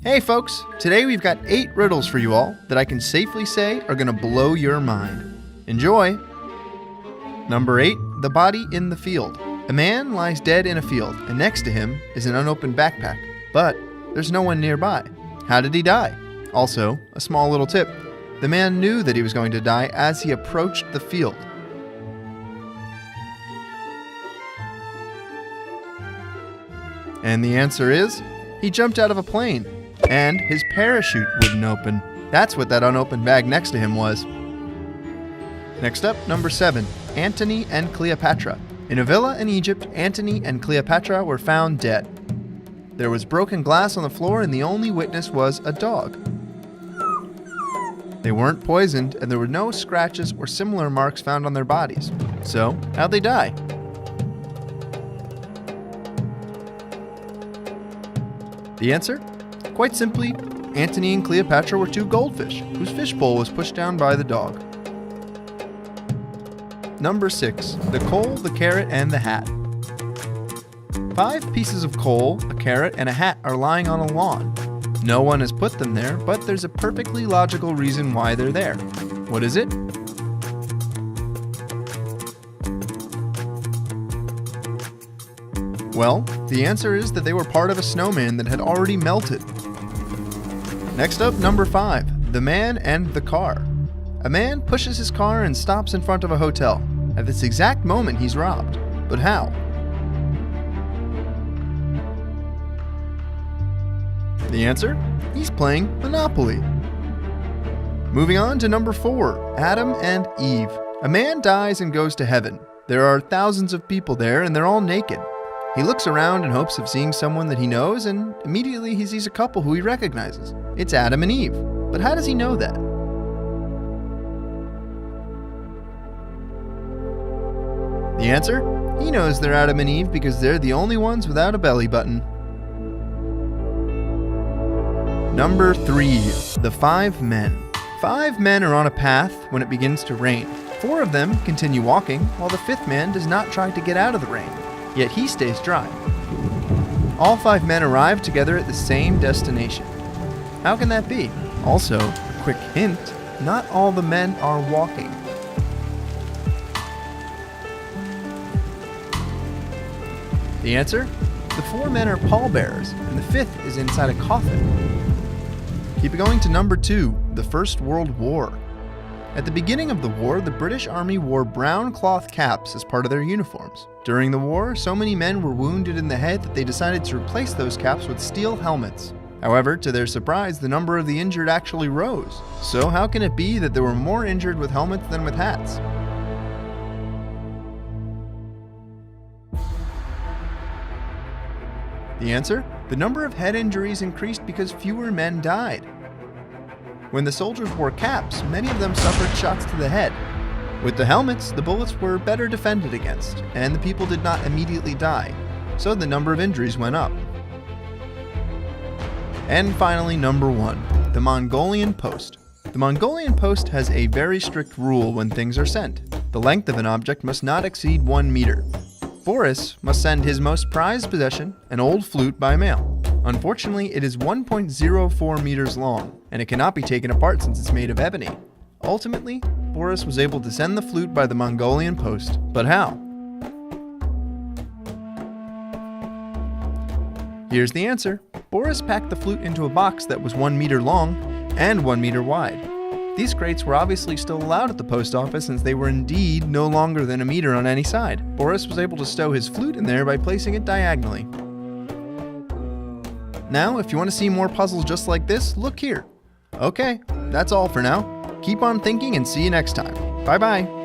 Hey folks, today we've got 8 riddles for you all that I can safely say are gonna blow your mind. Enjoy! Number 8, the body in the field. A man lies dead in a field, and next to him is an unopened backpack, but there's no one nearby. How did he die? Also, a small little tip. The man knew that he was going to die as he approached the field. And the answer is, he jumped out of a plane, and his parachute wouldn't open. That's what that unopened bag next to him was. Next up, number 7, Antony and Cleopatra. In a villa in Egypt, Antony and Cleopatra were found dead. There was broken glass on the floor, and the only witness was a dog. They weren't poisoned, and there were no scratches or similar marks found on their bodies. So, how'd they die? The answer? Quite simply, Antony and Cleopatra were 2 goldfish, whose fishbowl was pushed down by the dog. Number 6, the coal, the carrot, and the hat. 5 pieces of coal, a carrot, and a hat are lying on a lawn. No one has put them there, but there's a perfectly logical reason why they're there. What is it? Well, the answer is that they were part of a snowman that had already melted. Next up, number 5, the man and the car. A man pushes his car and stops in front of a hotel. At this exact moment, he's robbed. But how? The answer? He's playing Monopoly. Moving on to number 4, Adam and Eve. A man dies and goes to heaven. There are thousands of people there, and they're all naked. He looks around in hopes of seeing someone that he knows, and immediately he sees a couple who he recognizes. It's Adam and Eve. But how does he know that? The answer? He knows they're Adam and Eve because they're the only ones without a belly button. Number 3, the 5 men. 5 men are on a path when it begins to rain. 4 of them continue walking, while the 5th man does not try to get out of the rain, yet he stays dry. All 5 men arrive together at the same destination. How can that be? Also, a quick hint, not all the men are walking. The answer? The 4 men are pallbearers, and the 5th is inside a coffin. Keep going to number 2, the First World War. At the beginning of the war, the British Army wore brown cloth caps as part of their uniforms. During the war, so many men were wounded in the head that they decided to replace those caps with steel helmets. However, to their surprise, the number of the injured actually rose. So how can it be that there were more injured with helmets than with hats? The answer? The number of head injuries increased because fewer men died. When the soldiers wore caps, many of them suffered shots to the head. With the helmets, the bullets were better defended against, and the people did not immediately die, so the number of injuries went up. And finally, number 1, the Mongolian post. The Mongolian post has a very strict rule when things are sent. The length of an object must not exceed 1 meter. Boris must send his most prized possession, an old flute, by mail. Unfortunately, it is 1.04 meters long, and it cannot be taken apart since it's made of ebony. Ultimately, Boris was able to send the flute by the Mongolian post, but how? Here's the answer. Boris packed the flute into a box that was 1 meter long and 1 meter wide. These crates were obviously still allowed at the post office since they were indeed no longer than a meter on any side. Boris was able to stow his flute in there by placing it diagonally. Now, if you want to see more puzzles just like this, look here. Okay, that's all for now. Keep on thinking and see you next time. Bye-bye.